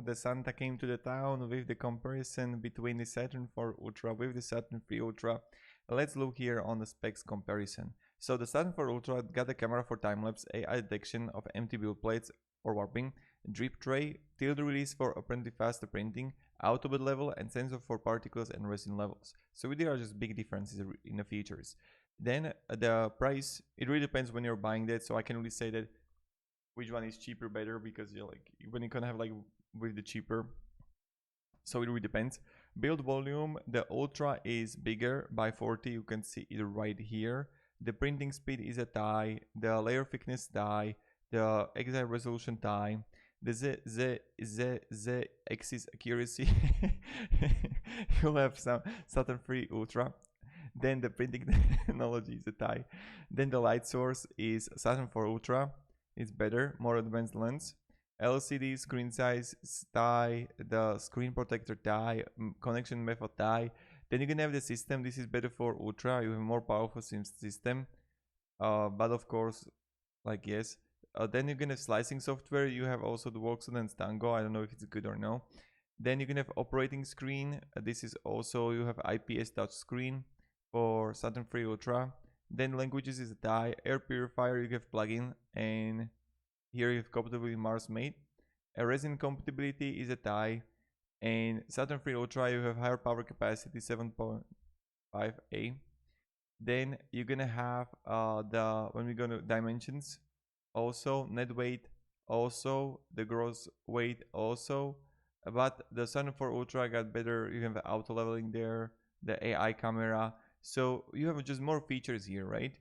the Santa came to the town with the comparison between the Saturn 4 Ultra with the Saturn 3 Ultra. Let's look here on the specs comparison. So the Saturn 4 Ultra got a camera for time-lapse, AI detection of empty build plates or warping, drip tray, tilt release for apparently faster printing, auto bed level, and sensor for particles and resin levels. So there are just big differences in the features. Then the price, it really depends when you're buying that, so I can really say that which one is cheaper better, because you're like, when you can have like with the cheaper, so it really depends. Build volume, the Ultra is bigger by 40, you can see it right here. The printing speed is a tie, the layer thickness tie, the exact resolution tie, the Z axis accuracy. You'll have some Saturn 3 Ultra. Then the printing technology is a tie. Then the light source is Saturn 4 Ultra. It's better, more advanced lens. LCD screen size tie, the screen protector tie, connection method tie. Then you can have the system. This is better for Ultra. You have more powerful system. But of course, like yes. Then you can have slicing software. You have also the Voxel and Stango. I don't know if it's good or no. Then you can have operating screen. This is also, you have IPS touch screen for Saturn 3 Ultra. Then languages is a tie. Air purifier, you have plugin, and here you have compatibility Mars Mate. A resin compatibility is a tie, and Saturn 3 Ultra you have higher power capacity 7.5A. Then you're gonna have when we go to dimensions, also net weight, also the gross weight, also. But the Saturn 4 Ultra got better. You have auto leveling there, the AI camera. So you have just more features here, right?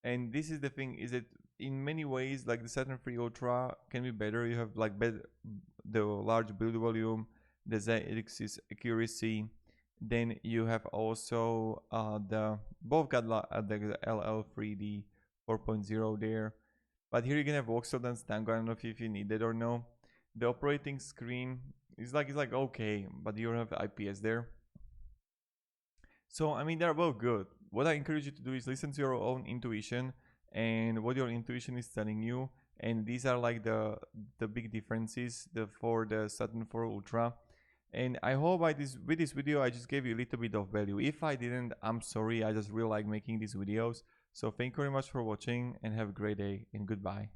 And this is the thing, is that in many ways, like the Saturn 3 Ultra can be better. You have like the large build volume, the Z-axis accuracy. Then you have also both got the LL3D 4.0 there. But here you can have Voxel and Stango. I don't know if you need it or no. The operating screen is like okay, but you don't have IPS there. So I mean, they're both good. What I encourage you to do is listen to your own intuition and what your intuition is telling you. And these are like the big differences for the Saturn 4 Ultra. And I hope with this video I just gave you a little bit of value. If I didn't, I'm sorry. I just really like making these videos. So thank you very much for watching and have a great day and goodbye.